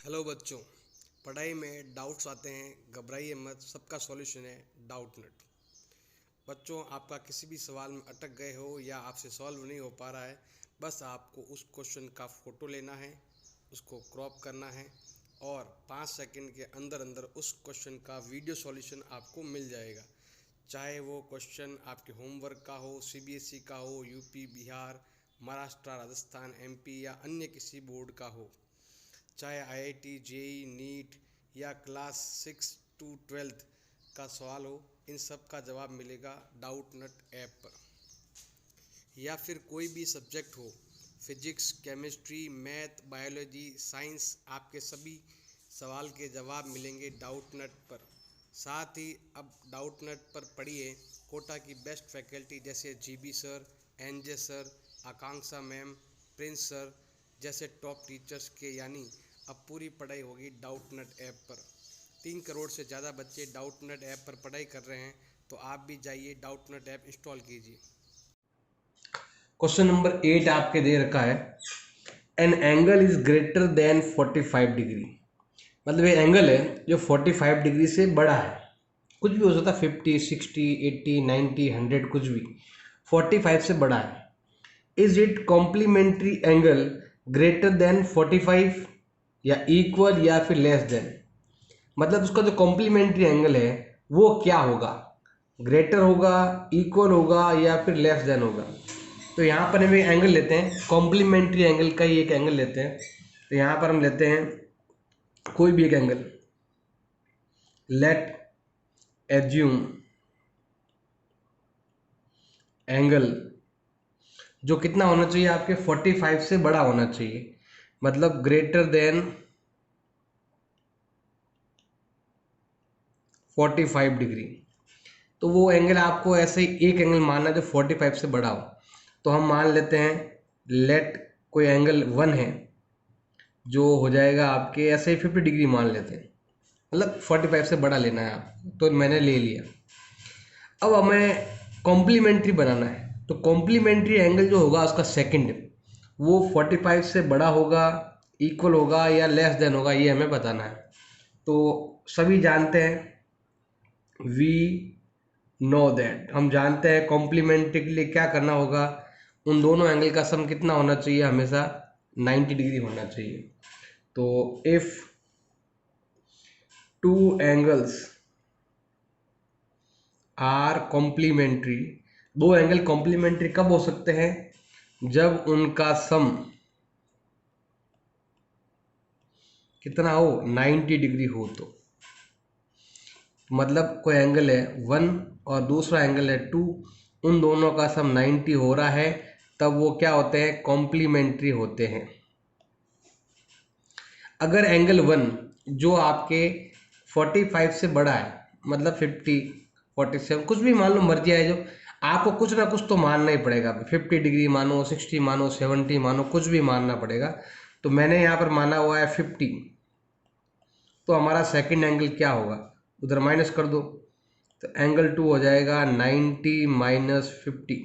Hello बच्चों। पढ़ाई में डाउट्स आते हैं, घबराइए मत, सबका सॉल्यूशन है डाउटनेट। बच्चों, आपका किसी भी सवाल में अटक गए हो या आपसे सॉल्व नहीं हो पा रहा है, बस आपको उस क्वेश्चन का फ़ोटो लेना है, उसको क्रॉप करना है और 5 सेकंड के अंदर अंदर उस क्वेश्चन का वीडियो सॉल्यूशन आपको मिल जाएगा। चाहे वो क्वेश्चन आपके होमवर्क का हो, सीबीएसई का हो, यूपी, बिहार, महाराष्ट्र, राजस्थान, एमपी या अन्य किसी बोर्ड का हो, चाहे आईआईटी, जेई, नीट या क्लास 6 टू 12 का सवाल हो, इन सब का जवाब मिलेगा डाउटनेट ऐप पर। या फिर कोई भी सब्जेक्ट हो, physics, chemistry, math, biology, science, आपके सभी सवाल के जवाब मिलेंगे डाउटनेट पर। साथ ही अब डाउटनेट पर पढ़िए कोटा की बेस्ट फैकल्टी जैसे जीबी सर, एनजे सर, आकांक्षा मैम, प्रिंस सर जैसे टॉप टीचर्स के, यानी अब पूरी पढ़ाई होगी डाउटनेट ऐप पर। 3 करोड़ से ज़्यादा बच्चे डाउटनेट ऐप पर पढ़ाई कर रहे हैं, तो आप भी जाइए डाउटनेट ऐप इंस्टॉल कीजिए। क्वेश्चन नंबर 8 आपके दे रखा है, an angle is greater than 45 degree. मतलब ये एंगल है जो 45 डिग्री से बड़ा है, कुछ भी हो सकता है, 50, 60, 80, 90, 100, कुछ भी 45 से बड़ा है। Is it complementary angle greater than 45 या इक्वल या फिर लेस देन। मतलब उसका जो कॉम्प्लीमेंट्री एंगल है वो क्या होगा, ग्रेटर होगा, इक्वल होगा या फिर लेस देन होगा। तो यहाँ पर हम एक एंगल लेते हैं, कॉम्प्लीमेंट्री एंगल का ही एक एंगल लेते हैं। तो यहाँ पर हम लेते हैं कोई भी एक एंगल, लेट एज्यूम एंगल जो कितना होना चाहिए, आपके 45 से बड़ा होना चाहिए, मतलब ग्रेटर देन 45 डिग्री। तो वो एंगल आपको ऐसे ही एक एंगल मानना है जो 45 से बड़ा हो। तो हम मान लेते हैं लेट कोई एंगल 1 है जो हो जाएगा आपके ऐसे ही 50 डिग्री मान लेते हैं, मतलब 45 से बड़ा लेना है आपको, तो मैंने ले लिया। अब हमें कॉम्प्लीमेंट्री बनाना है, तो कॉम्प्लीमेंट्री एंगल जो होगा उसका सेकंड, वो 45 से बड़ा होगा, इक्वल होगा या लेस देन होगा, ये हमें बताना है। तो सभी जानते हैं, वी नो दैट, हम जानते हैं कॉम्प्लीमेंट्री के लिए क्या करना होगा, उन दोनों एंगल का सम कितना होना चाहिए, हमेशा 90 डिग्री होना चाहिए। तो if two angles are complementary, दो एंगल कॉम्प्लीमेंट्री कब हो सकते हैं, जब उनका सम कितना हो, 90 डिग्री हो। तो मतलब कोई एंगल है 1 और दूसरा एंगल है 2, उन दोनों का सम 90 हो रहा है, तब वो क्या होते हैं, कॉम्प्लीमेंट्री होते हैं। अगर एंगल 1 जो आपके 45 से बड़ा है, मतलब 50, 47, कुछ भी मान लो, मर्जी है, जो आपको कुछ ना कुछ तो मानना ही पड़ेगा, 50 डिग्री मानो, 60 मानो, 70 मानो, कुछ भी मानना पड़ेगा। तो मैंने यहाँ पर माना हुआ है 50, तो हमारा सेकंड एंगल क्या होगा, उधर माइनस कर दो, तो एंगल 2 हो जाएगा 90 माइनस 50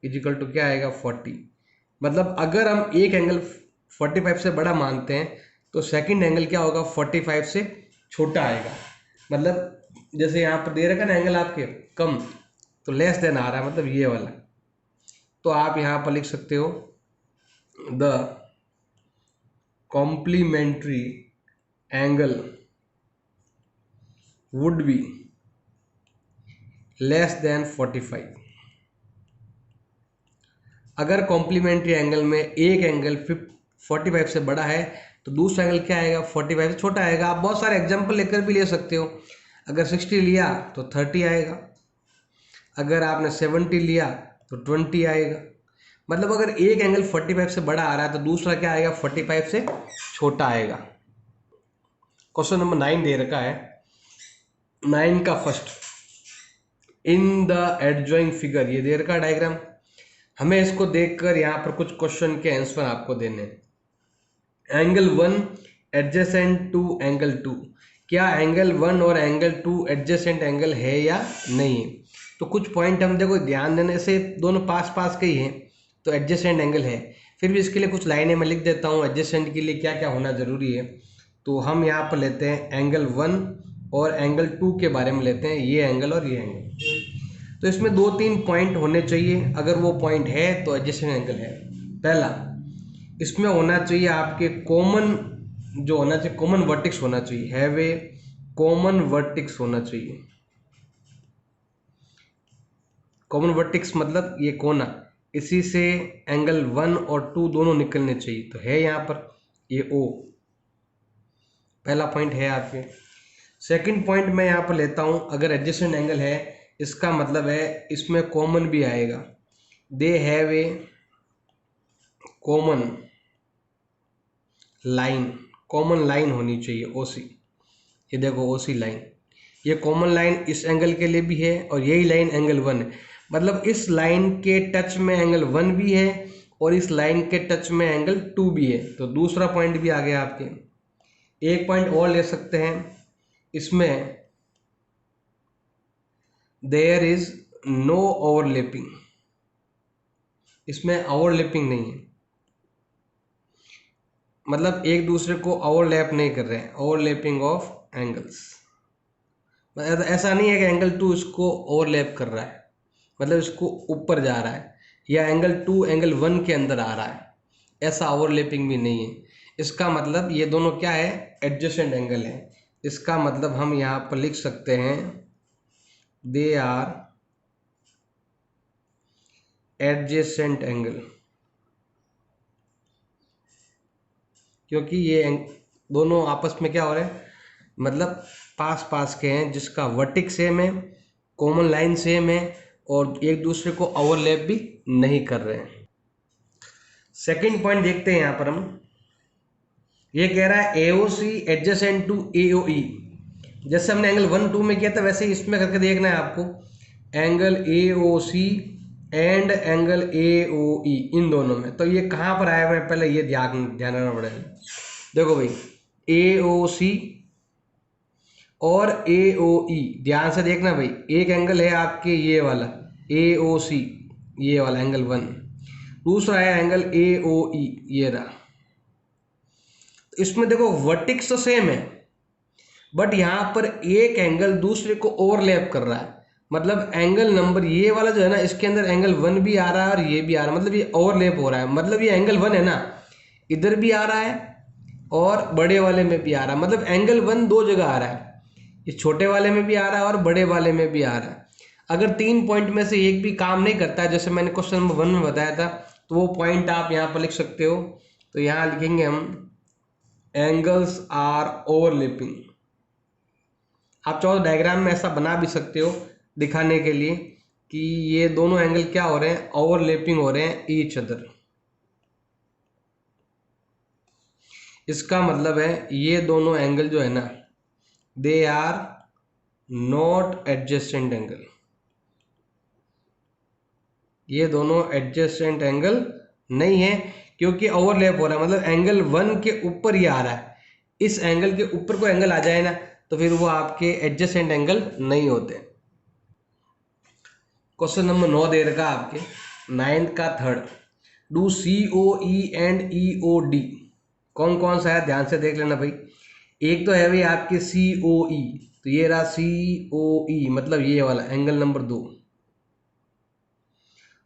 इजिकल टू क्या आएगा, 40। मतलब अगर हम एक एंगल 45 से बड़ा मानते हैं तो सेकंड एंगल क्या होगा, 45 से छोटा आएगा। मतलब जैसे यहाँ पर दे रखा ना एंगल आपके कम, तो लेस देन आ रहा है, मतलब ये वाला। तो आप यहाँ पर लिख सकते हो the complementary angle would be less than 45। अगर कॉम्प्लीमेंट्री एंगल में एक एंगल 45 से बड़ा है तो दूसरा एंगल क्या आएगा, 45 से छोटा आएगा। आप बहुत सारे एग्जांपल लेकर भी ले सकते हो। अगर 60 लिया तो 30 आएगा, अगर आपने 70 लिया तो 20 आएगा। मतलब अगर एक एंगल 45 से बड़ा आ रहा है तो दूसरा क्या आएगा, 45 से छोटा आएगा। क्वेश्चन नंबर 9 दे रखा है, 9 का फर्स्ट, इन द एडजॉइंग फिगर, ये दे रखा डायग्राम। हमें इसको देखकर यहाँ पर कुछ क्वेश्चन के आंसर आपको देने हैं। एंगल 1 एडजेसेंट टू एंगल 2, क्या एंगल 1 और एंगल 2 एडजेसेंट एंगल है या नहीं है। तो कुछ पॉइंट हम देखो ध्यान देने से, दोनों पास पास के ही हैं तो एडजेसेंट एंगल है। फिर भी इसके लिए कुछ लाइनें मैं लिख देता हूँ, एडजेसेंट के लिए क्या क्या होना जरूरी है। तो हम यहाँ पर लेते हैं एंगल 1 और एंगल 2 के बारे में लेते हैं, ये एंगल और ये एंगल। तो इसमें 2-3 पॉइंट होने चाहिए, अगर वो पॉइंट है तो एडजेसेंट एंगल है। पहला, इसमें होना चाहिए आपके कॉमन, जो होना चाहिए कॉमन वर्टेक्स होना चाहिए, हैव ए कॉमन वर्टेक्स होना चाहिए। कॉमन वर्टेक्स मतलब ये कोना, इसी से एंगल 1 और 2 दोनों निकलने चाहिए, तो है यहाँ पर ये ओ, पहला पॉइंट है आपके। सेकंड पॉइंट मैं यहाँ पर लेता हूँ, अगर एडजेसेंट एंगल है इसका मतलब है इसमें कॉमन भी आएगा, they have a common line, common line होनी चाहिए ओसी। ये देखो ओसी लाइन, ये कॉमन लाइन इस एंगल के लिए भी है और यही लाइन एंगल 1 है, मतलब इस लाइन के टच में एंगल 1 भी है और इस लाइन के टच में एंगल 2 भी है। तो दूसरा पॉइंट भी आ गया आपके। एक पॉइंट और ले सकते हैं, इसमें देयर इज नो ओवरलैपिंग, इसमें ओवरलैपिंग नहीं है, मतलब एक दूसरे को ओवरलैप नहीं कर रहे हैं, ओवरलैपिंग ऑफ एंगल्स। ऐसा नहीं है कि एंगल 2 इसको ओवरलैप कर रहा है, मतलब इसको ऊपर जा रहा है, या एंगल 2 एंगल 1 के अंदर आ रहा है, ऐसा ओवरलैपिंग भी नहीं है। इसका मतलब ये दोनों क्या है, एडजेसेंट एंगल है। इसका मतलब हम यहाँ पर लिख सकते हैं दे आर एडजेसेंट एंगल, क्योंकि ये दोनों आपस में क्या हो रहे हैं, मतलब पास पास के हैं, जिसका वर्टेक्स सेम है, कॉमन लाइन सेम है और एक दूसरे को ओवरलैप भी नहीं कर रहे हैं। सेकंड पॉइंट देखते हैं यहाँ पर हम, ये कह रहा है AOC एडजेसेंट टू AOE। जैसे हमने एंगल 1-2 में किया था वैसे ही इसमें करके देखना है आपको, angle AOC and angle AOE इन दोनों में। तो ये कहाँ पर आया हुआ है, पहले ये ध्यान रखना पड़ेगा। देखो भाई AOC और AOE ध्यान से देखना भाई, एक एंगल है आपके ये वाला AOC, ये वाला एंगल 1, दूसरा है एंगल AOE ये रहा। इसमें देखो वर्टेक्स तो सेम है, बट यहाँ पर एक एंगल दूसरे को ओवरलैप कर रहा है, मतलब एंगल नंबर ये वाला जो है ना, इसके अंदर एंगल 1 भी आ रहा है और ये भी आ रहा है, मतलब ये ओवरलैप हो रहा है, मतलब ये एंगल 1 है ना, इधर भी आ रहा है और बड़े वाले में भी आ रहा है, मतलब एंगल 1 दो जगह आ रहा है, इस छोटे वाले में भी आ रहा है और बड़े वाले में भी आ रहा है। अगर 3 पॉइंट में से एक भी काम नहीं करता है, जैसे मैंने क्वेश्चन नंबर 1 में बताया था, तो वो पॉइंट आप यहाँ पर लिख सकते हो। तो यहाँ लिखेंगे हम एंगल्स आर ओवरलैपिंग। आप चाहो तो डायग्राम में ऐसा बना भी सकते हो दिखाने के लिए कि ये दोनों एंगल क्या हो रहे हैं, ओवरलैपिंग हो रहे हैं ईच अदर। इसका मतलब है ये दोनों एंगल जो है ना, they are not adjacent angle, ये दोनों एडजेसेंट एंगल नहीं है, क्योंकि ओवरलैप हो रहा है, मतलब एंगल 1 के ऊपर ही आ रहा है। इस एंगल के ऊपर कोई एंगल आ जाए ना तो फिर वो आपके एडजेसेंट एंगल नहीं होते। क्वेश्चन नंबर 9 दे रखा आपके 9th का third, do COE and EOD। कौन कौन सा है ध्यान से देख लेना भाई। एक तो है भाई आपके COE, तो ये रहा COE, मतलब ये वाला एंगल नंबर 2,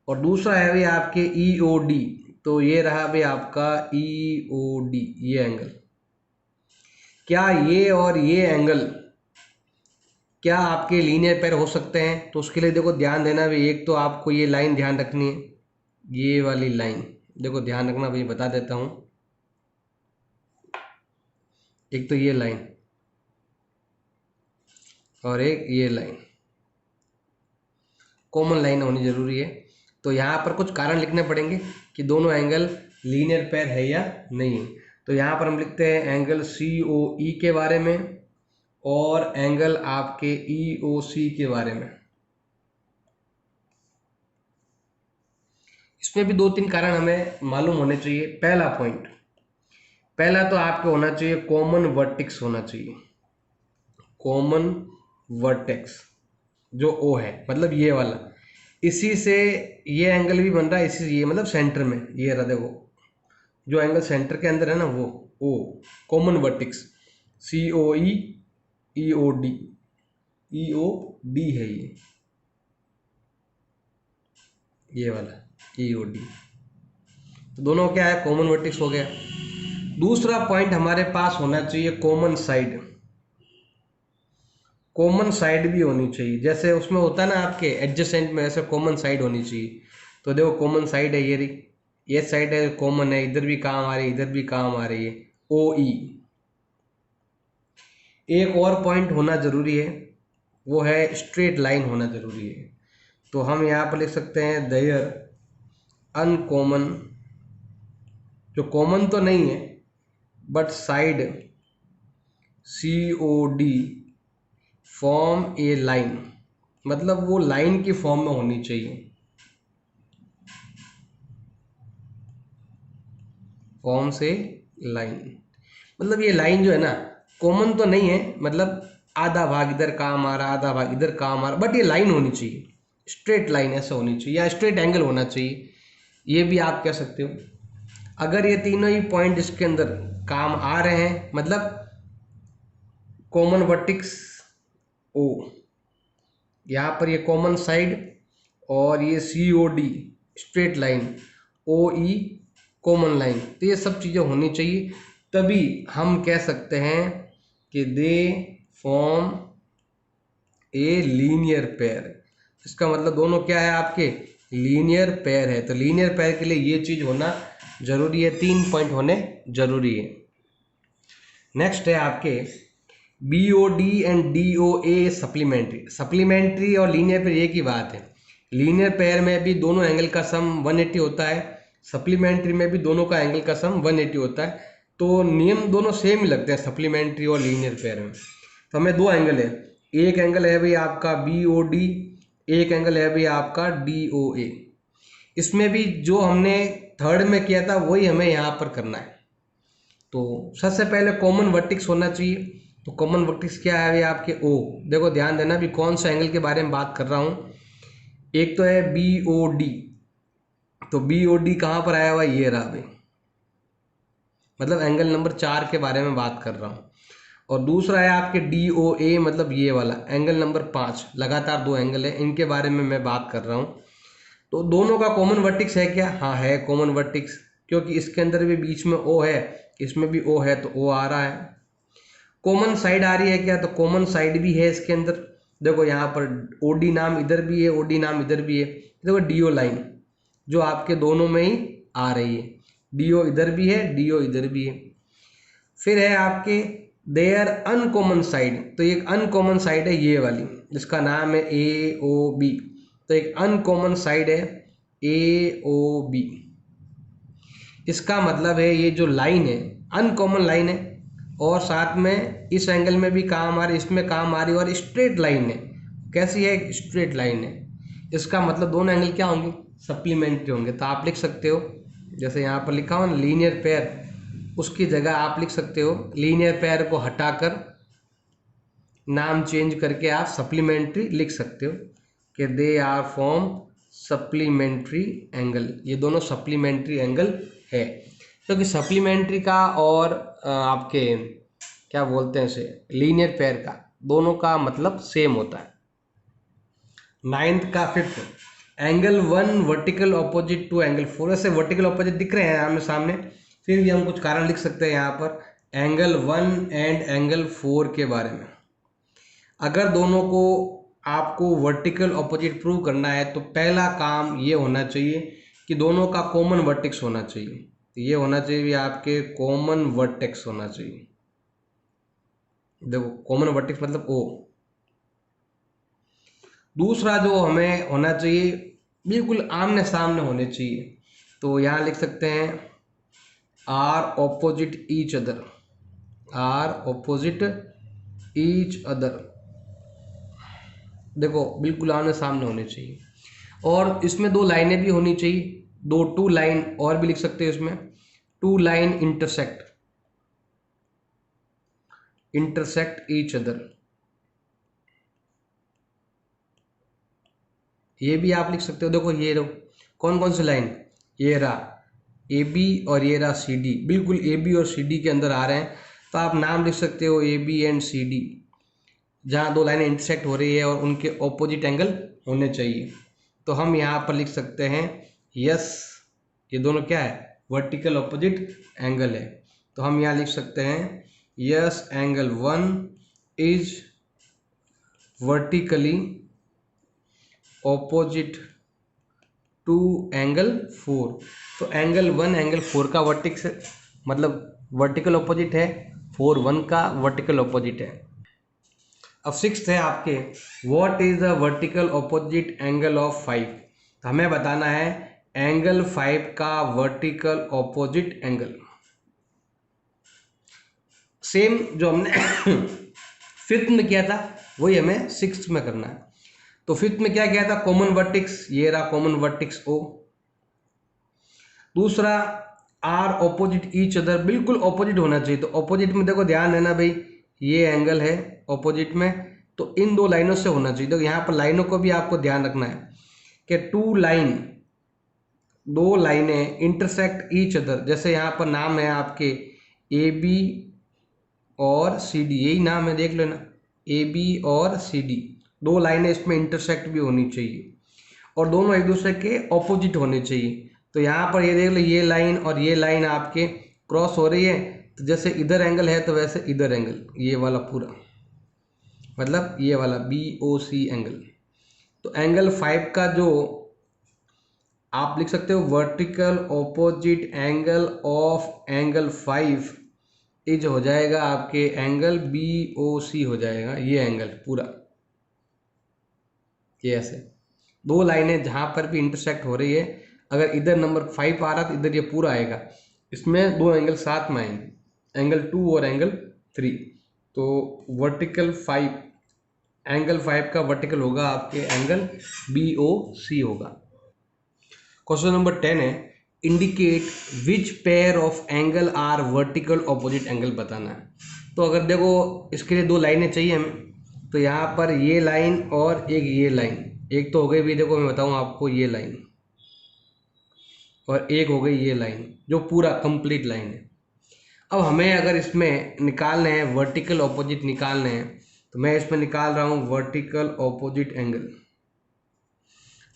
और दूसरा है भाई आपके EOD, तो ये रहा भाई आपका EOD, ये एंगल। क्या ये और ये एंगल क्या आपके लीनियर पेयर हो सकते हैं, तो उसके लिए देखो ध्यान देना भाई, एक तो आपको ये लाइन ध्यान रखनी है, ये वाली लाइन देखो ध्यान रखना भाई, बता देता हूं। एक तो ये लाइन और एक ये लाइन, कॉमन लाइन होनी जरूरी है। तो यहाँ पर कुछ कारण लिखने पड़ेंगे कि दोनों एंगल लीनियर पेयर है या नहीं है। तो यहाँ पर हम लिखते हैं एंगल COE के बारे में और एंगल आपके EOC के बारे में। इसमें भी 2-3 कारण हमें मालूम होने चाहिए। पहला पॉइंट, पहला तो आपको होना चाहिए कॉमन वर्टेक्स होना चाहिए, कॉमन वर्टेक्स जो O है, मतलब ये वाला, इसी से ये एंगल भी बन रहा है, इसी से ये, मतलब सेंटर में ये रहा, देखो जो एंगल सेंटर के अंदर है ना वो O, common vertex. COE EOD है ये वाला EOD। तो दोनों क्या है, कॉमन वर्टेक्स हो गया। दूसरा पॉइंट हमारे पास होना चाहिए कॉमन साइड। कॉमन साइड भी होनी चाहिए, जैसे उसमें होता है ना आपके एडजेसेंट में, ऐसे कॉमन साइड होनी चाहिए। तो देखो कॉमन साइड है ये साइड है, कॉमन है, इधर भी काम आ रही है, इधर भी काम आ रही है, OE। एक और पॉइंट होना जरूरी है, वो है स्ट्रेट लाइन होना जरूरी है। तो हम यहाँ पर लिख सकते हैं देयर अनकॉमन, जो कॉमन तो नहीं है but side COD form A line, मतलब वो लाइन की फॉर्म में होनी चाहिए, फॉर्म से लाइन। मतलब ये लाइन जो है ना कॉमन तो नहीं है, मतलब आधा भाग इधर काम आ रहा, आधा भाग इधर काम आ रहा, बट ये लाइन होनी चाहिए, स्ट्रेट लाइन ऐसा होनी चाहिए, या स्ट्रेट एंगल होना चाहिए, ये भी आप कह सकते हो। अगर ये तीनों ही पॉइंट इसके अंदर काम आ रहे हैं, मतलब कॉमन वर्टेक्स O, यहाँ पर ये कॉमन साइड, और ये COD straight line, OE common line, तो ये सब चीज़ें होनी चाहिए, तभी हम कह सकते हैं कि they form a linear pair. इसका मतलब दोनों क्या है आपके, लीनियर पेयर है। तो लीनियर पेयर के लिए ये चीज़ होना जरूरी है, 3 पॉइंट होने जरूरी है। नेक्स्ट है आपके BOD एंड DOA सप्लीमेंट्री और लीनियर पेयर एक ही बात है। लीनियर पेयर में भी दोनों एंगल का सम 180 होता है, सप्लीमेंट्री में भी दोनों का एंगल का सम 180 होता है। तो नियम दोनों सेम ही लगते हैं सप्लीमेंट्री और लीनियर पेयर में। तो हमें 2 एंगल है, एक एंगल है भाई आपका BOD, एक एंगल है भाई आपका DOA। इसमें भी जो हमने थर्ड में किया था वही हमें यहाँ पर करना है। तो सबसे पहले कॉमन वर्टेक्स होना चाहिए। तो कॉमन वर्टेक्स क्या है भाई आपके O। देखो ध्यान देना भी कौन सा एंगल के बारे में बात कर रहा हूँ। एक तो है BOD, तो BOD कहाँ पर आया हुआ, ये रहा भाई, मतलब एंगल नंबर 4 के बारे में बात कर रहा हूँ। और दूसरा है आपके DOA, मतलब ये वाला एंगल नंबर 5, लगातार 2 एंगल है, इनके बारे में मैं बात कर रहा हूँ। तो दोनों का कॉमन वर्टेक्स है क्या, हाँ है कॉमन वर्टेक्स, क्योंकि इसके अंदर भी बीच में O है, इसमें भी O है, तो O आ रहा है। कॉमन साइड आ रही है क्या, तो कॉमन साइड भी है इसके अंदर। देखो यहाँ पर OD नाम इधर भी है, OD नाम इधर भी है। देखो DO लाइन जो आपके दोनों में ही आ रही है, DO इधर भी है, DO इधर भी है। फिर है आपके देयर अनकॉमन साइड, तो एक अनकॉमन साइड है ये वाली, जिसका नाम है AOB। तो एक अनकॉमन साइड है AOB। इसका मतलब है ये जो लाइन है अनकॉमन लाइन है, और साथ में इस एंगल में भी काम आ रही, इसमें काम आ रही, और स्ट्रेट लाइन है। कैसी है, स्ट्रेट लाइन है। इसका मतलब दोनों एंगल क्या होंगे, सप्लीमेंट्री होंगे। तो आप लिख सकते हो, जैसे यहाँ पर लिखा हो लीनियर पेयर, उसकी जगह आप लिख सकते हो लीनियर पेयर को हटाकर नाम चेंज करके आप सप्लीमेंट्री लिख सकते हो कि they are form supplementary angle. ये दोनों सप्लीमेंट्री एंगल है, क्योंकि सप्लीमेंट्री का और आपके क्या बोलते हैं इसे, लीनियर पेयर का, दोनों का मतलब सेम होता है। 9th का 5th, angle 1 vertical opposite to angle 4। ऐसे वर्टिकल ऑपोजिट दिख रहे हैं आमने सामने, फिर भी हम कुछ कारण लिख सकते हैं यहाँ पर एंगल 1 एंड एंगल 4 के बारे में। अगर दोनों को आपको वर्टिकल ऑपोजिट प्रूव करना है तो पहला काम ये होना चाहिए कि दोनों का कॉमन वर्टेक्स होना चाहिए। तो ये होना चाहिए आपके कॉमन वर्टेक्स होना चाहिए। देखो कॉमन वर्टेक्स मतलब O। दूसरा जो हमें होना चाहिए बिल्कुल आमने सामने होने चाहिए। तो यहाँ लिख सकते हैं are opposite each other, are opposite each other. देखो बिल्कुल आमने सामने होने चाहिए, और इसमें 2 लाइनें भी होनी चाहिए, 2 लाइन और भी लिख सकते हैं इसमें, 2 लाइन इंटरसेक्ट ईच अदर। ये भी आप लिख सकते हो। देखो ये कौन कौन सी लाइन, ये रहा AB और ये रहा CD, बिल्कुल AB और CD के अंदर आ रहे हैं, तो आप नाम लिख सकते हो A B and C D, जहाँ दो लाइनें इंटरसेक्ट हो रही है और उनके ऑपोजिट एंगल होने चाहिए। तो हम यहाँ पर लिख सकते हैं यस, ये दोनों क्या है, वर्टिकल ऑपोजिट एंगल है। तो हम यहाँ लिख सकते हैं yes angle 1 is vertically opposite to angle 4। तो एंगल 1 एंगल 4 का वर्टिक्स मतलब वर्टिकल ऑपोजिट है, 4 1 का वर्टिकल ऑपोजिट है। अब सिक्स्थ है आपके, what is the vertical opposite angle of 5। तो हमें बताना है एंगल 5 का वर्टिकल ऑपोजिट एंगल। सेम जो हमने फिफ्थ में किया था वही हमें सिक्स्थ में करना है। तो फिफ्थ में क्या किया था, कॉमन वर्टिक्स, ये रहा कॉमन वर्टिक्स ओ। दूसरा आर ऑपोजिट ईच अदर, बिल्कुल ऑपोजिट होना चाहिए। तो ऑपोजिट में देखो ध्यान देना भाई, ये एंगल है ऑपोजिट में, तो इन दो लाइनों से होना चाहिए। तो यहाँ पर लाइनों को भी आपको ध्यान रखना है कि दो लाइनें इंटरसेक्ट ईच अदर। जैसे यहाँ पर नाम है आपके ए बी और सी डी, यही नाम है, देख लेना, ए बी और सी डी, दो लाइनें इसमें इंटरसेक्ट भी होनी चाहिए और दोनों एक दूसरे के ऑपोजिट होने चाहिए। तो यहाँ पर ये देख लो, ये लाइन और ये लाइन आपके क्रॉस हो रही है, तो जैसे इधर एंगल है तो वैसे इधर एंगल, ये वाला पूरा, मतलब ये वाला बी ओ सी एंगल। तो एंगल 5 का जो आप लिख सकते हो vertical opposite angle of angle 5 is हो जाएगा आपके एंगल बी ओ सी हो जाएगा, ये एंगल पूरा, ये ऐसे दो लाइनें जहाँ पर भी इंटरसेक्ट हो रही है, अगर इधर नंबर 5 आ रहा तो इधर ये पूरा आएगा, इसमें दो एंगल साथ में आएंगे, एंगल 2 और एंगल 3। तो वर्टिकल 5, एंगल 5 का वर्टिकल होगा आपके एंगल बी ओ सी होगा। क्वेश्चन नंबर 10 है, indicate which pair of angle are vertical opposite angle बताना है। तो अगर देखो इसके लिए दो लाइनें चाहिए हमें, तो यहाँ पर ये लाइन और एक ये लाइन, एक तो हो गई भी, देखो मैं बताऊँ आपको, ये लाइन और एक हो गई ये लाइन, जो पूरा कंप्लीट लाइन है। अब हमें अगर इसमें निकालने हैं वर्टिकल ऑपोजिट निकालने हैं, तो मैं इसमें निकाल रहा हूँ वर्टिकल ऑपोजिट एंगल।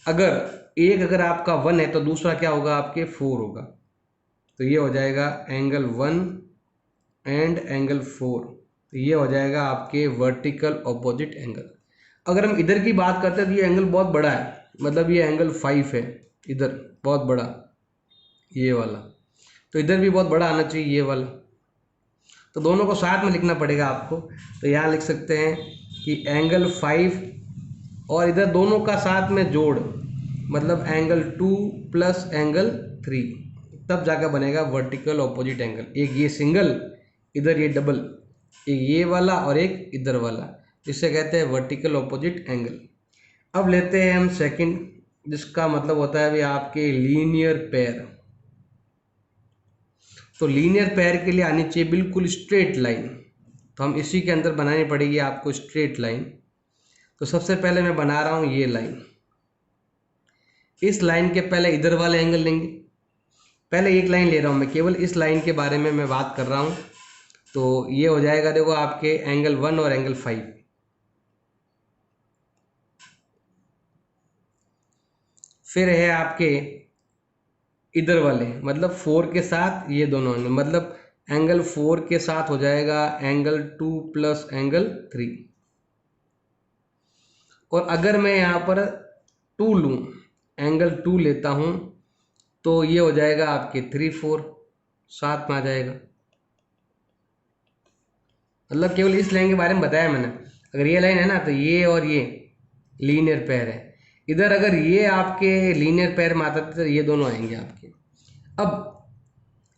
अगर आपका 1 है तो दूसरा क्या होगा आपके 4 होगा, तो ये हो जाएगा एंगल 1 एंड एंगल 4, तो ये हो जाएगा आपके वर्टिकल ऑपोजिट एंगल। अगर हम इधर की बात करते हैं तो ये एंगल बहुत बड़ा है, मतलब ये एंगल 5 है, इधर बहुत बड़ा ये वाला, तो इधर भी बहुत बड़ा आना चाहिए ये वाला, तो दोनों को साथ में लिखना पड़ेगा आपको। तो यहाँ लिख सकते हैं कि एंगल 5 और इधर दोनों का साथ में जोड़, मतलब एंगल 2 प्लस एंगल 3, तब जाकर बनेगा वर्टिकल ऑपोजिट एंगल। एक ये सिंगल, इधर ये डबल, एक ये वाला और एक इधर वाला, जिसे कहते हैं वर्टिकल ऑपोजिट एंगल। अब लेते हैं हम सेकंड, जिसका मतलब होता है भी आपके लीनियर पेयर। तो लीनियर पेयर के लिए आनी चाहिए बिल्कुल स्ट्रेट लाइन, तो हम इसी के अंदर बनानी पड़ेगी आपको स्ट्रेट लाइन। तो सबसे पहले मैं बना रहा हूँ ये लाइन, इस लाइन के पहले इधर वाले एंगल लेंगे, पहले एक लाइन ले रहा हूँ मैं, केवल इस लाइन के बारे में मैं बात कर रहा हूँ। तो ये हो जाएगा देखो आपके एंगल 1 और एंगल 5। फिर है आपके इधर वाले, मतलब 4 के साथ ये दोनों एंगल, मतलब एंगल 4 के साथ हो जाएगा एंगल 2 प्लस एंगल 3। और अगर मैं यहाँ पर 2 लूँ, एंगल 2 लेता हूँ, तो ये हो जाएगा आपके 3 4 साथ में आ जाएगा। मतलब केवल इस लाइन के बारे में बताया मैंने, अगर ये लाइन है ना तो ये और ये लीनियर पेयर है। इधर अगर ये आपके लीनियर पेयर में आता तो ये दोनों आएंगे आपके।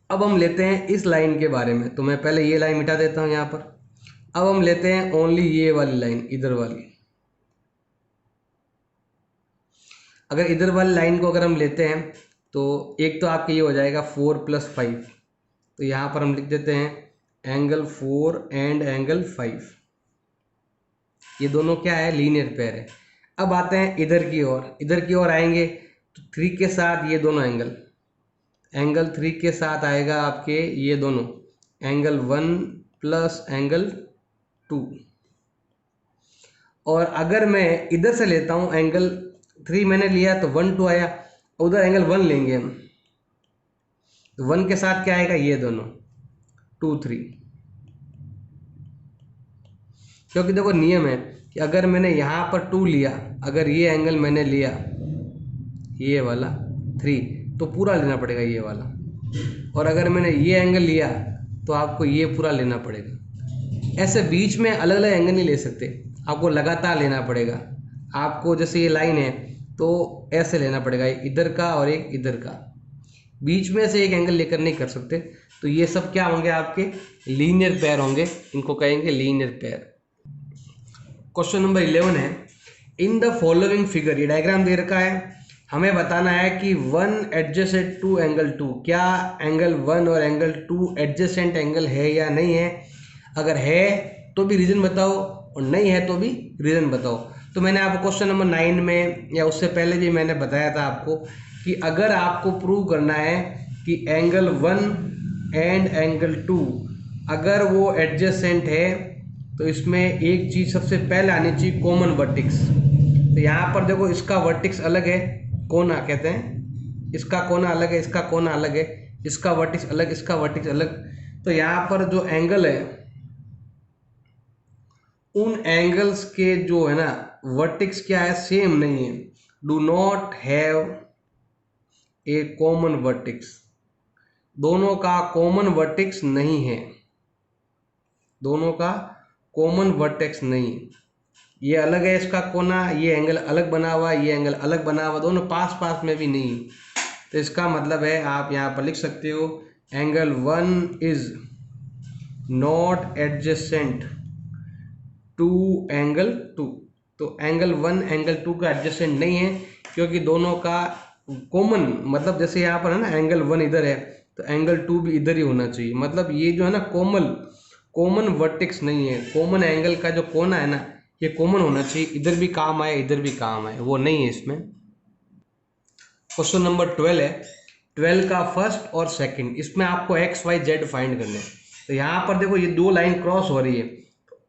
अब हम लेते हैं इस लाइन के बारे में, तो मैं पहले ये लाइन मिटा देता हूँ यहाँ पर। अब हम लेते हैं ओनली ये वाली लाइन, इधर वाली। अगर इधर वाली लाइन को अगर हम लेते हैं तो एक तो आपके ये हो जाएगा 4 प्लस 5, तो यहाँ पर हम लिख देते हैं एंगल 4 एंड एंगल 5, ये दोनों क्या है, लीनियर पेयर है। अब आते हैं इधर की ओर आएंगे तो 3 के साथ ये दोनों एंगल 3 के साथ आएगा आपके ये दोनों एंगल 1 प्लस एंगल 2। और अगर मैं इधर से लेता हूँ एंगल 3 मैंने लिया तो 1 2 आया, उधर एंगल 1 लेंगे हम तो 1 के साथ क्या आएगा, ये दोनों 2 3। क्योंकि देखो नियम है कि अगर मैंने यहाँ पर 2 लिया, अगर ये एंगल मैंने लिया ये वाला 3 तो पूरा लेना पड़ेगा ये वाला, और अगर मैंने ये एंगल लिया तो आपको ये पूरा लेना पड़ेगा। ऐसे बीच में अलग अलग एंगल नहीं ले सकते, आपको लगातार लेना पड़ेगा। आपको जैसे ये लाइन है तो ऐसे लेना पड़ेगा, एक इधर का और एक इधर का, बीच में से एक एंगल लेकर नहीं कर सकते। तो ये सब क्या होंगे, आपके लीनियर पेयर होंगे, इनको कहेंगे लीनियर पेयर। क्वेश्चन नंबर 11 है, इन द फॉलोइंग फिगर, ये डायग्राम दे रखा है, हमें बताना है कि 1 एडजेसेंट टू एंगल 2, क्या एंगल 1 और एंगल 2 एडजेसेंट एंगल है या नहीं है। अगर है तो भी रीज़न बताओ, और नहीं है तो भी रीज़न बताओ। तो मैंने आपको क्वेश्चन नंबर 9 में या उससे पहले भी मैंने बताया था आपको कि अगर आपको प्रूव करना है कि एंगल 1 एंड एंगल 2 अगर वो एडजेसेंट है तो इसमें एक चीज़ सबसे पहले आनी चाहिए, कॉमन वर्टिक्स। तो यहाँ पर देखो इसका वर्टिक्स अलग है, कोना कहते हैं, इसका कोना अलग है, इसका कोना अलग है, इसका वर्टिक्स अलग, इसका वर्टिक्स अलग। तो यहाँ पर जो एंगल है उन एंगल्स के जो है ना वर्टिक्स क्या है, सेम नहीं है, do not have a common vertices, दोनों का कॉमन वर्टिक्स नहीं है, दोनों का कॉमन वर्टेक्स नहीं, ये अलग है इसका कोना, ये एंगल अलग बना हुआ, ये एंगल अलग बना हुआ, दोनों पास पास में भी नहीं। तो इसका मतलब है आप यहाँ पर लिख सकते हो angle 1 is not adjacent to angle 2। तो एंगल 1 एंगल 2 का एडजेसेंट नहीं है, क्योंकि दोनों का कॉमन, मतलब जैसे यहाँ पर है ना एंगल 1 इधर है तो एंगल 2 भी इधर ही होना चाहिए, मतलब ये जो है ना कॉमन वर्टेक्स नहीं है, कॉमन एंगल का जो कोना है ना ये कॉमन होना चाहिए, इधर भी काम आए इधर भी काम आए, वो नहीं है इसमें। क्वेश्चन नंबर 12 है, 12 का फर्स्ट और सेकंड, इसमें आपको एक्स वाई जेड फाइंड करने हैं। तो यहाँ पर देखो ये दो लाइन क्रॉस हो रही है,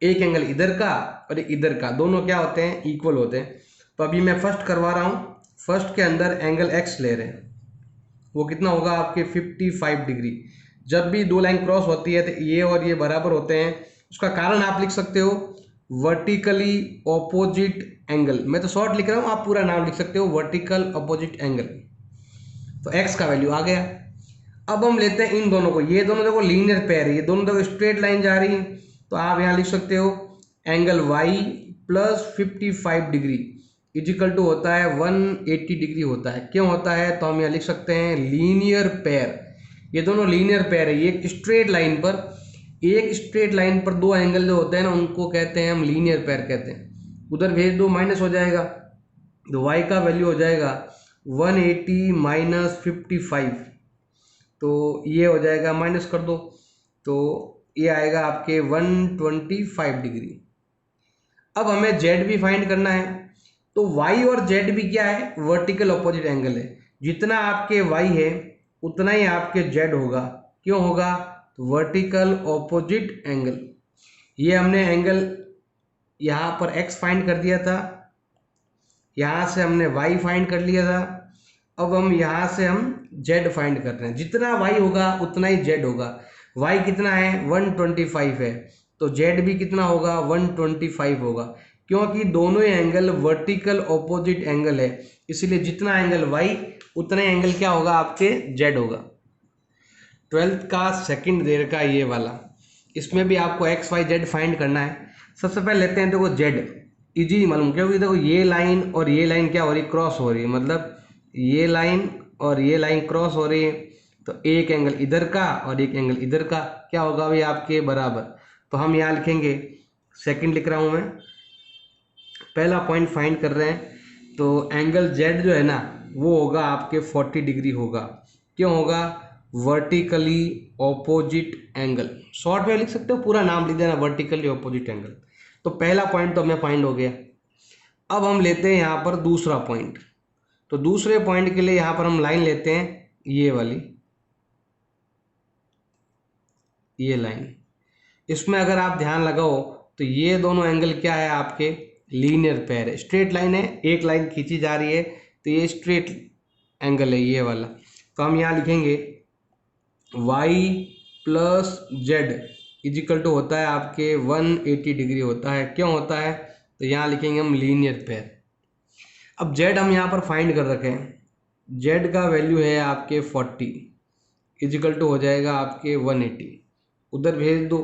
एक एंगल इधर का और एक इधर का, दोनों क्या होते हैं, इक्वल होते हैं। तो अभी मैं फर्स्ट करवा रहा हूँ, फर्स्ट के अंदर एंगल एक्स ले रहे हैं, वो कितना होगा आपके 55 डिग्री। जब भी दो लाइन क्रॉस होती है तो ये और ये बराबर होते हैं, उसका कारण आप लिख सकते हो वर्टिकली ऑपोजिट एंगल, मैं तो शॉर्ट लिख रहा हूँ, आप पूरा नाम लिख सकते हो वर्टिकल ऑपोजिट एंगल। तो एक्स का वैल्यू आ गया। अब हम लेते हैं इन दोनों को, ये दोनों देखो लीनियर पेयर है, ये दोनों देखो स्ट्रेट लाइन जा रही है, तो आप यहाँ लिख सकते हो angle y plus 55 degree is equal to होता है 180 डिग्री होता है। क्यों होता है, तो हम यहाँ लिख सकते हैं लीनियर पेयर, ये दोनों लीनियर पेयर है, एक स्ट्रेट लाइन पर दो एंगल जो होते हैं ना उनको कहते हैं हम लीनियर पेयर कहते हैं। उधर भेज दो माइनस हो जाएगा, तो y का वैल्यू हो जाएगा 180 माइनस 55, तो ये हो जाएगा माइनस कर दो, तो ये आएगा आपके 125 डिग्री। अब हमें z भी फाइंड करना है, तो y और z भी क्या है, वर्टिकल ऑपोजिट एंगल है, जितना आपके y है उतना ही आपके z होगा। क्यों होगा, तो वर्टिकल ऑपोजिट एंगल। ये हमने एंगल यहाँ पर x फाइंड कर दिया था, यहाँ से हमने y फाइंड कर लिया था, अब हम यहाँ से हम z फाइंड कर रहे हैं, जितना y होगा उतना ही z होगा। y कितना है 125 है, तो z भी कितना होगा 125 होगा, क्योंकि दोनों ही एंगल वर्टिकल ऑपोजिट एंगल है, इसलिए जितना एंगल y उतना एंगल क्या होगा आपके z होगा। 12th का सेकंड देर का ये वाला, इसमें भी आपको एक्स वाई जेड फाइंड करना है। सबसे पहले लेते हैं देखो z, इजी मालूम, क्योंकि देखो ये लाइन और ये लाइन क्या हो रही है, क्रॉस हो रही है, मतलब ये लाइन और ये लाइन क्रॉस हो रही है, तो एक एंगल इधर का और एक एंगल इधर का क्या होगा भाई आपके बराबर। तो हम यहाँ लिखेंगे, सेकंड लिख रहा हूँ मैं, पहला पॉइंट फाइंड कर रहे हैं, तो एंगल z जो है ना वो होगा आपके 40 डिग्री होगा। क्यों होगा, वर्टिकली ऑपोजिट एंगल, शॉर्ट में लिख सकते हो, पूरा नाम लिख देना वर्टिकली ऑपोजिट एंगल। तो पहला पॉइंट तो हमें फाइंड हो गया। अब हम लेते हैं यहाँ पर दूसरा पॉइंट, तो दूसरे पॉइंट के लिए यहाँ पर हम लाइन लेते हैं ये वाली, ये लाइन, इसमें अगर आप ध्यान लगाओ तो ये दोनों एंगल क्या है आपके, लीनियर पेयर है, स्ट्रेट लाइन है, एक लाइन खींची जा रही है, तो ये स्ट्रेट एंगल है ये वाला। तो हम यहाँ लिखेंगे y plus z is equal to होता है आपके 180 डिग्री होता है। क्यों होता है, तो यहाँ लिखेंगे हम लीनियर पेयर। अब z हम यहाँ पर फाइंड कर रखे हैं, z का वैल्यू है आपके 40 इजिकल टू हो जाएगा आपके 180, उधर भेज दो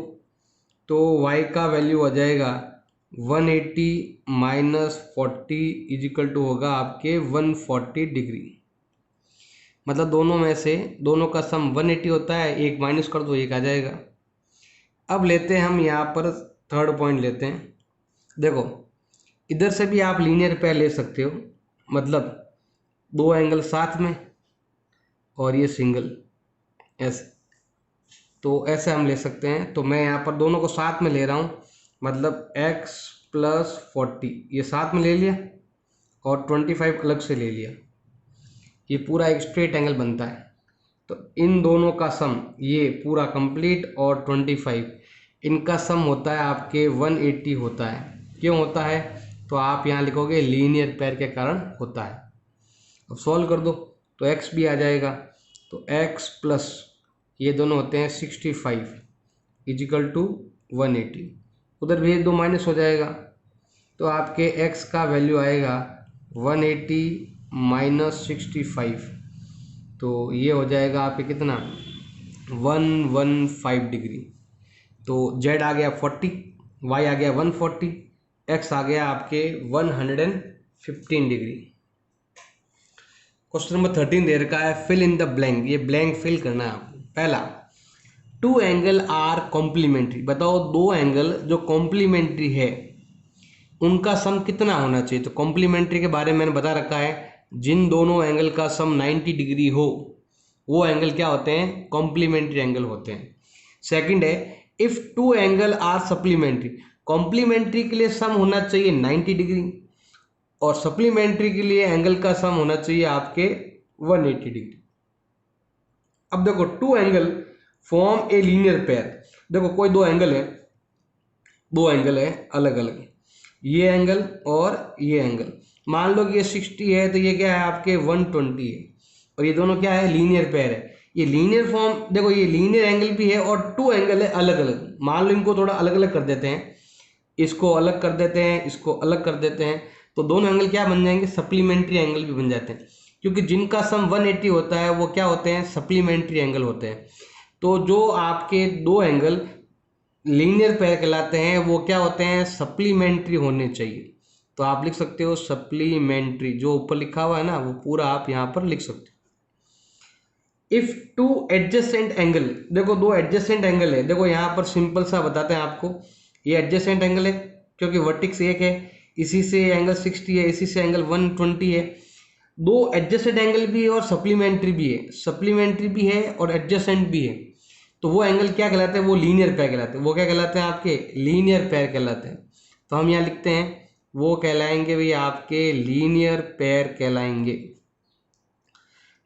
तो y का वैल्यू आ जाएगा 180 माइनस 40 इजिकल टू होगा आपके 140 डिग्री। मतलब दोनों में से दोनों का सम 180 होता है, एक माइनस कर दो एक आ जाएगा। अब लेते हैं हम यहाँ पर थर्ड पॉइंट लेते हैं। देखो इधर से भी आप लीनियर पेयर ले सकते हो, मतलब दो एंगल साथ में और ये सिंगल ऐसे, तो ऐसे हम ले सकते हैं। तो मैं यहाँ पर दोनों को साथ में ले रहा हूँ, मतलब x प्लस 40 ये साथ में ले लिया और 25 अलग से ले लिया, ये पूरा एक स्ट्रेट एंगल बनता है। तो इन दोनों का सम ये पूरा कंप्लीट और 25 इनका सम होता है आपके 180 होता है। क्यों होता है, तो आप यहाँ लिखोगे लीनियर पेयर के कारण होता है। अब सॉल्व कर दो तो x भी आ जाएगा, तो x प्लस ये दोनों होते हैं 65 इजिकल टू 180, उधर भेज दो माइनस हो जाएगा, तो आपके x का वैल्यू आएगा 180 माइनस 65, तो ये हो जाएगा आपके कितना 115 डिग्री। तो z आ गया 40, y आ गया 140, x आ गया आपके 115 डिग्री। क्वेश्चन नंबर 13 दे रखा है फिल इन द ब्लैंक, ये ब्लैंक फिल करना है आपको। पहला, टू एंगल आर कॉम्प्लीमेंट्री, बताओ दो एंगल जो कॉम्प्लीमेंट्री है उनका सम कितना होना चाहिए। तो कॉम्प्लीमेंट्री के बारे में मैंने बता रखा है, जिन दोनों एंगल का सम 90 डिग्री हो वो एंगल क्या होते हैं, कॉम्प्लीमेंट्री एंगल होते हैं। सेकंड है if two angle are supplementary, complementary के लिए सम होना चाहिए 90 डिग्री और सप्लीमेंट्री के लिए एंगल का सम होना चाहिए आपके 180 डिग्री। अब देखो two angle form a linear pair, देखो कोई दो एंगल है अलग अलग, ये एंगल और ये एंगल, मान लो कि ये 60 है तो ये क्या है आपके 120 है, और ये दोनों क्या है लीनियर पेयर है। ये लीनियर फॉर्म, देखो ये लीनियर एंगल भी है और टू एंगल है अलग अलग, मान लो इनको थोड़ा अलग अलग कर देते हैं, इसको अलग कर देते हैं, इसको अलग कर देते हैं, तो दोनों एंगल क्या बन जाएंगे, सप्लीमेंट्री एंगल भी बन जाते हैं, क्योंकि जिनका सम 180 होता है वो क्या होते हैं, सप्लीमेंट्री एंगल होते हैं। तो जो आपके दो एंगल लीनियर पेयर कहलाते हैं वो क्या होते हैं, सप्लीमेंट्री होने चाहिए। तो आप लिख सकते हो सप्लीमेंट्री, जो ऊपर लिखा हुआ है ना वो पूरा आप यहाँ पर लिख सकते हो। इफ टू एडजेसेंट एंगल, देखो दो एडजेसेंट एंगल है, देखो यहाँ पर सिंपल सा बताते हैं आपको, ये एडजेसेंट एंगल है क्योंकि वर्टिक्स एक है, इसी से एंगल 60 है, इसी से एंगल 120 है। दो एडजेसेंट एंगल भी है और सप्लीमेंट्री भी है, सप्लीमेंट्री भी है और एडजेसेंट भी है, तो वो एंगल क्या कहलाते हैं, वो लीनियर पेयर कहलाते हैं। वो क्या कहलाते हैं आपके, लीनियर पेयर कहलाते हैं। तो हम यहाँ लिखते हैं वो कहलाएंगे भाई आपके लीनियर पेयर कहलाएंगे।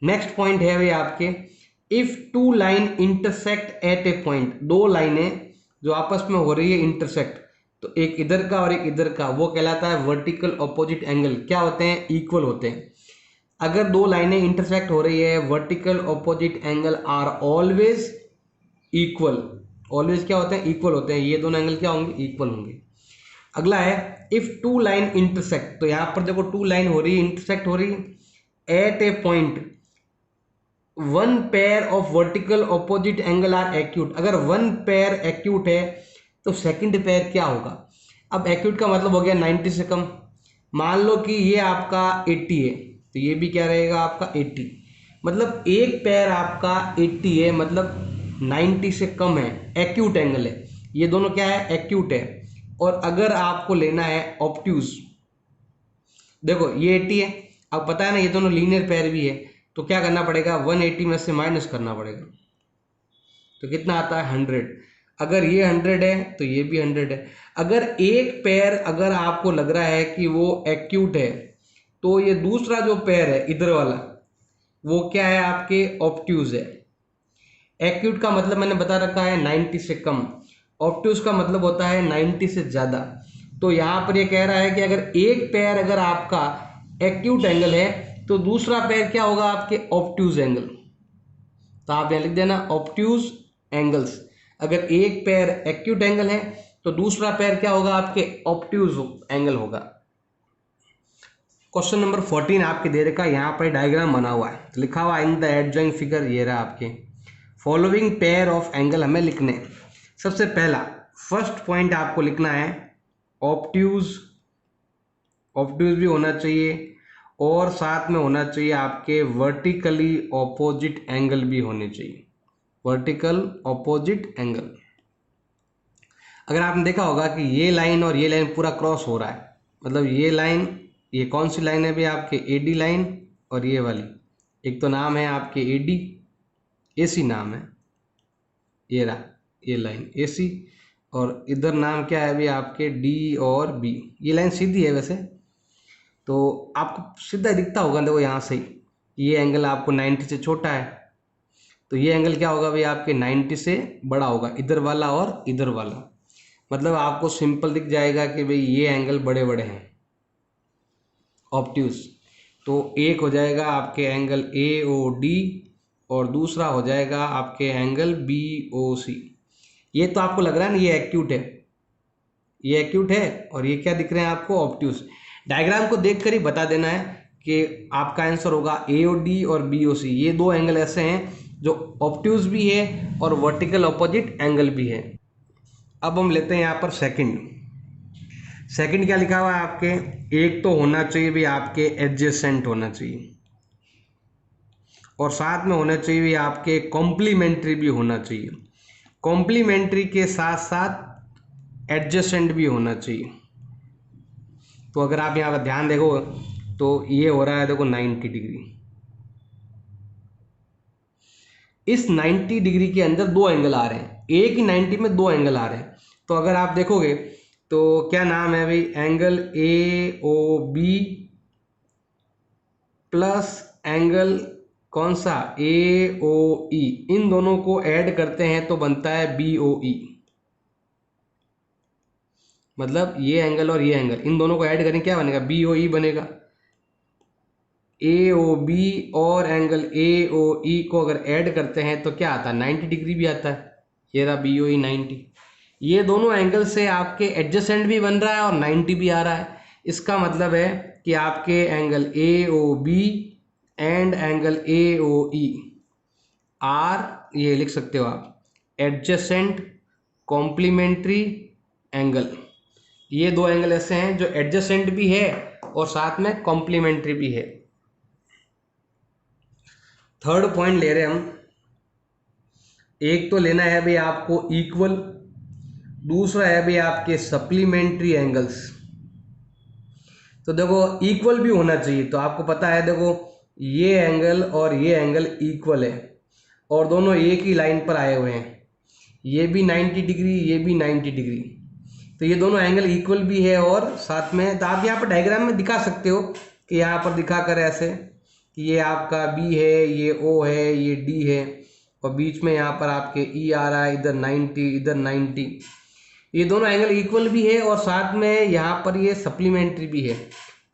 नेक्स्ट पॉइंट है भाई आपके if two line intersect at a point, दो लाइनें जो आपस में हो रही है इंटरसेक्ट, तो एक इधर का और एक इधर का, वो कहलाता है वर्टिकल ऑपोजिट एंगल, क्या होते हैं, इक्वल होते हैं। अगर दो लाइनें इंटरसेक्ट हो रही है vertical opposite angle are always equal, always क्या होते हैं, इक्वल होते हैं, ये दोनों एंगल क्या होंगे, इक्वल होंगे। अगला है इफ टू लाइन इंटरसेक्ट, तो यहां पर देखो टू लाइन हो रही है, इंटरसेक्ट हो रही है at a point, one pair of vertical opposite angle are acute, अगर वन पेयर एक्यूट है तो सेकंड पेयर क्या होगा। अब एक्यूट का मतलब हो गया 90 से कम, मान लो कि ये आपका 80 है तो ये भी क्या रहेगा आपका 80, मतलब एक पेयर आपका 80 है, मतलब 90 से कम है, एक्यूट एंगल है, ये दोनों क्या है, एक्यूट है। और अगर आपको लेना है ऑब्ट्यूज, देखो ये 80 है, अब पता है ना ये दोनों लीनियर पेयर भी है, तो क्या करना पड़ेगा, 180 में से माइनस करना पड़ेगा, तो कितना आता है 100। अगर ये 100 है तो ये भी 100 है। अगर एक पेयर अगर आपको लग रहा है कि वो एक्यूट है, तो ये दूसरा जो पेयर है इधर वाला वो क्या है आपके ऑब्ट्यूज है। एक्यूट का मतलब मैंने बता रखा है 90 से कम, ऑब्ट्यूज का मतलब होता है 90 से ज़्यादा। तो यहाँ पर ये कह रहा है कि अगर एक पैर अगर आपका एक्यूट एंगल है तो दूसरा पैर क्या होगा आपके ऑब्ट्यूज एंगल। तो आप यहाँ लिख देना ऑब्ट्यूज एंगल्स। अगर एक पैर एक्यूट एंगल है तो दूसरा पैर क्या होगा आपके ऑब्ट्यूज एंगल होगा। क्वेश्चन नंबर 14 आपके दे रखा है, यहाँ पर डायग्राम बना हुआ है, तो लिखा हुआ इन द एडजॉइंट फिगर, ये रहा आपके फॉलोइंग पेयर ऑफ एंगल हमें लिखने। सबसे पहला फर्स्ट पॉइंट आपको लिखना है ऑब्ट्यूज, ऑब्ट्यूज भी होना चाहिए और साथ में होना चाहिए आपके वर्टिकली ऑपोजिट एंगल भी होने चाहिए, वर्टिकल ऑपोजिट एंगल। अगर आपने देखा होगा कि ये लाइन और ये लाइन पूरा क्रॉस हो रहा है, मतलब ये लाइन, ये कौन सी लाइन है भी आपके एडी लाइन, और ये वाली एक तो नाम है आपके एडी, एसी नाम है, ये रहा ये लाइन एसी, और इधर नाम क्या है भी आपके डी और बी। ये लाइन सीधी है वैसे, तो आपको सीधा दिखता होगा देखो यहाँ से ये एंगल आपको 90 से छोटा है, तो ये एंगल क्या होगा भाई आपके 90 से बड़ा होगा, इधर वाला और इधर वाला। मतलब आपको सिंपल दिख जाएगा कि भाई ये एंगल बड़े बड़े हैं ऑब्ट्यूज। तो एक हो जाएगा आपके एंगल ए ओ डी और दूसरा हो जाएगा आपके एंगल बी ओ सी। ये तो आपको लग रहा है ना ये एक्यूट है, ये एक्यूट है, और ये क्या दिख रहे हैं आपको ऑब्ट्यूज। डायग्राम को देखकर ही बता देना है कि आपका आंसर होगा ए ओ डी और बी ओ सी। ये दो एंगल ऐसे हैं जो ऑब्ट्यूज भी है और वर्टिकल ऑपोजिट एंगल भी है। अब हम लेते हैं यहाँ पर सेकंड। सेकंड क्या लिखा हुआ है आपके, एक तो होना चाहिए भी आपके एडजेसेंट होना चाहिए और साथ में होना चाहिए भी आपके कॉम्प्लीमेंट्री भी होना चाहिए, कॉम्प्लीमेंट्री के साथ साथ एडजेसेंट भी होना चाहिए। तो अगर आप यहाँ पर ध्यान देखो तो ये हो रहा है देखो 90 डिग्री, इस 90 डिग्री के अंदर दो एंगल आ रहे हैं, एक ही 90 में दो एंगल आ रहे हैं। तो अगर आप देखोगे तो क्या नाम है भाई, angle A O B plus angle कौन सा ए ओ ई, इन दोनों को ऐड करते हैं तो बनता है बी ओ ई। मतलब ये एंगल और ये एंगल, इन दोनों को ऐड करें क्या बनेगा, बी ओ ई बनेगा। ए ओ बी और एंगल ए ओ ई को अगर ऐड करते हैं तो क्या आता है 90 डिग्री भी आता है, ये रहा बी ओ ई 90। ये दोनों एंगल से आपके एडजेसेंट भी बन रहा है और 90 भी आ रहा है। इसका मतलब है कि आपके angle A O B and angle A O E are, ये लिख सकते हो आप, एडजेसेंट कॉम्प्लीमेंट्री एंगल। ये दो एंगल ऐसे हैं जो एडजेसेंट भी है और साथ में कॉम्प्लीमेंट्री भी है। थर्ड पॉइंट ले रहे हैं हम, एक तो लेना है भाई आपको इक्वल, दूसरा है भाई आपके सप्लीमेंट्री एंगल्स। तो देखो इक्वल भी होना चाहिए, तो आपको पता है देखो ये एंगल और ये एंगल इक्वल है और दोनों एक ही लाइन पर आए हुए हैं, ये भी 90 डिग्री ये भी 90 डिग्री, तो ये दोनों एंगल इक्वल भी है और साथ में, तो आप यहाँ पर डायग्राम में दिखा सकते हो कि यहाँ पर दिखा कर ऐसे कि ये आपका बी है, ये ओ है, ये डी है और बीच में यहाँ पर आपके ई आ रहा है, इधर 90 इधर 90। ये दोनों एंगल इक्वल भी है और साथ में यहाँ पर ये सप्लीमेंट्री भी है।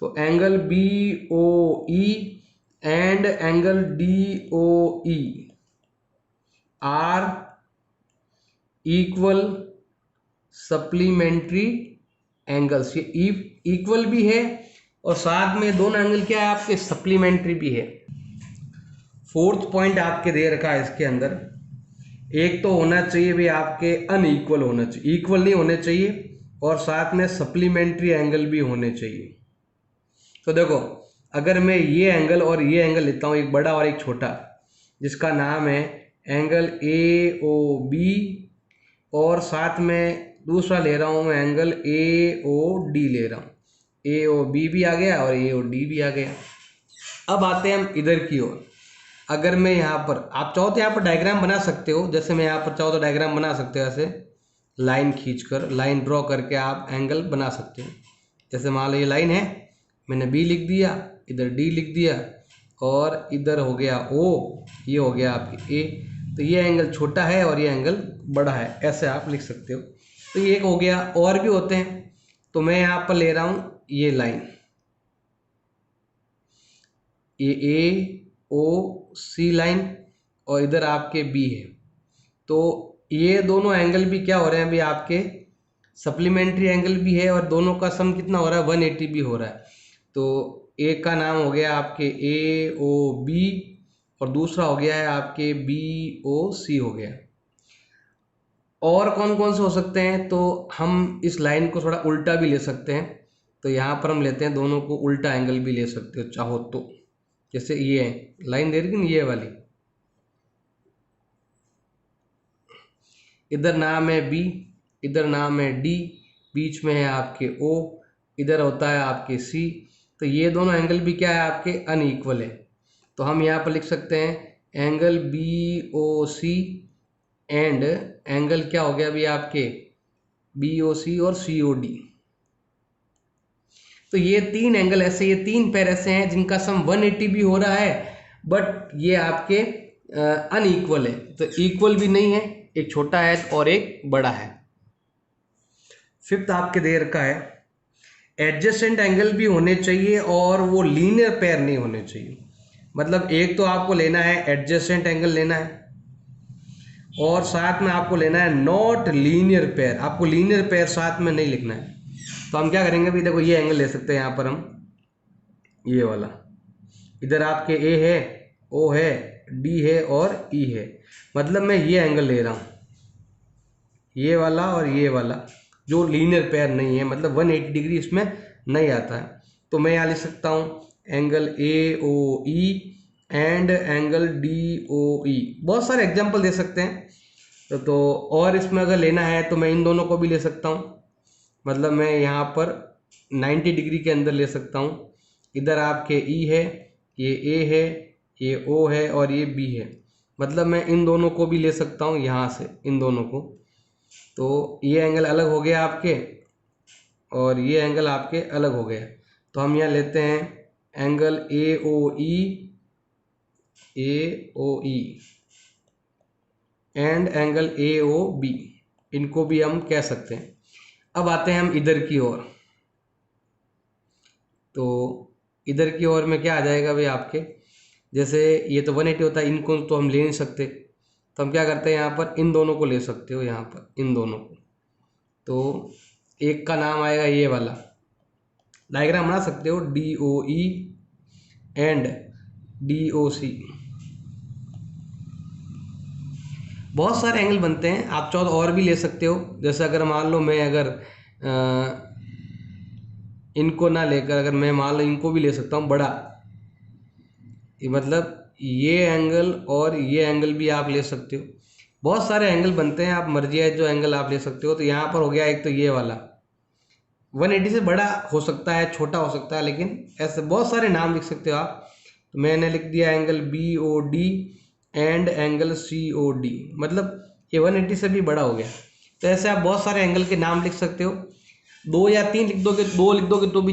तो angle B O E and angle D O E are equal supplementary angles. ये इक्वल भी है और साथ में दोनों एंगल क्या है आपके सप्लीमेंट्री भी है। फोर्थ पॉइंट आपके दे रखा है इसके अंदर, एक तो होना चाहिए भी आपके अनइक्वल होना चाहिए, इक्वल नहीं होने चाहिए और साथ में सप्लीमेंट्री एंगल भी होने चाहिए। तो देखो अगर मैं ये एंगल और ये एंगल लेता हूँ, एक बड़ा और एक छोटा, जिसका नाम है एंगल ए ओ बी और साथ में दूसरा ले रहा हूँ मैं एंगल ए ओ डी ले रहा हूँ, ए ओ बी भी आ गया और ए ओ डी भी आ गया। अब आते हैं हम इधर की ओर। अगर मैं यहाँ पर, आप चाहो तो यहाँ पर डायग्राम बना सकते हो, जैसे मैं यहाँ पर चाहो तो डायग्राम बना सकते हो, ऐसे लाइन खींचकर, लाइन ड्रॉ करके आप एंगल बना सकते हो। जैसे मान लो ये लाइन है, मैंने बी लिख दिया, इधर डी लिख दिया और इधर हो गया ओ, ये हो गया आपकी ए। तो ये एंगल छोटा है और ये एंगल बड़ा है, ऐसे आप लिख सकते हो। तो ये एक हो गया। और भी होते हैं, तो मैं यहाँ पर ले रहा हूँ ये लाइन, ये ए ओ सी लाइन और इधर आपके बी है। तो ये दोनों एंगल भी क्या हो रहे हैं अभी आपके सप्लीमेंट्री एंगल भी है, और दोनों का सम कितना हो रहा है 180 भी हो रहा है। तो एक का नाम हो गया आपके ए ओ बी और दूसरा हो गया है आपके बी ओ सी हो गया। और कौन कौन से हो सकते हैं, तो हम इस लाइन को थोड़ा उल्टा भी ले सकते हैं। तो यहाँ पर हम लेते हैं दोनों को उल्टा एंगल भी ले सकते हो चाहो तो। जैसे ये है लाइन दे रही है ये वाली, इधर नाम है बी, इधर नाम है डी, बीच में है आपके ओ, इधर होता है आपके सी। तो ये दोनों एंगल भी क्या है आपके अनइक्वल है। तो हम यहाँ पर लिख सकते हैं angle B O C and angle क्या हो गया अभी आपके बी ओ सी और सी ओ डी। तो ये तीन एंगल ऐसे, ये तीन पैर ऐसे हैं जिनका सम 180 भी हो रहा है, बट ये आपके अनइक्वल है। तो इक्वल भी नहीं है, एक छोटा है और एक बड़ा है। फिफ्थ आपके दे रखा है एडजेसेंट एंगल भी होने चाहिए और वो लीनियर पैर नहीं होने चाहिए। मतलब एक तो आपको लेना है एडजेसेंट एंगल लेना है और साथ में आपको लेना है नॉट लीनियर पैर। आपको लीनियर पैर साथ में नहीं लिखना है। तो हम क्या करेंगे अभी देखो, ये एंगल ले सकते हैं यहाँ पर हम, ये वाला, इधर आपके ए है, ओ है, डी है और ई है। मतलब मैं ये एंगल ले रहा हूँ, ये वाला और ये वाला, जो लीनियर पैर नहीं है, मतलब 180 डिग्री इसमें नहीं आता है। तो मैं यहाँ लिख सकता हूँ angle A O E and angle D O E. बहुत सारे एग्जाम्पल दे सकते हैं। तो और इसमें अगर लेना है तो मैं इन दोनों को भी ले सकता हूँ। मतलब मैं यहाँ पर 90 डिग्री के अंदर ले सकता हूँ। इधर आपके ई है, ये ए है, ये ओ है और ये बी है। मतलब मैं इन दोनों को भी ले सकता हूँ यहाँ से, इन दोनों को। तो ये एंगल अलग हो गया आपके और ये एंगल आपके अलग हो गए। तो हम यहाँ लेते हैं angle A O E and angle A O B, इनको भी हम कह सकते हैं। अब आते हैं हम इधर की ओर। तो इधर की ओर में क्या आ जाएगा भाई आपके, जैसे ये तो 180 होता है, इनको तो हम ले नहीं सकते। तो हम क्या करते हैं यहाँ पर इन दोनों को ले सकते हो, यहाँ पर इन दोनों को। तो एक का नाम आएगा ये वाला, डायग्राम बना सकते हो D O E and D O C. बहुत सारे एंगल बनते हैं, आप चाहो तो और भी ले सकते हो। जैसे अगर मान लो मैं अगर इनको ना लेकर अगर मैं मान लो इनको भी ले सकता हूँ बड़ा, मतलब ये एंगल और ये एंगल भी आप ले सकते हो। बहुत सारे एंगल बनते हैं, आप मर्जी है जो एंगल आप ले सकते हो। तो यहाँ पर हो गया एक तो ये वाला 180 से बड़ा हो सकता है, छोटा हो सकता है, लेकिन ऐसे बहुत सारे नाम लिख सकते हो आप। तो मैंने लिख दिया angle B O D and angle C O D, मतलब ये 180 से भी बड़ा हो गया। तो ऐसे आप बहुत सारे एंगल के नाम लिख सकते हो। 2 या 3 लिख दोगे, 2 लिख दोगे तो भी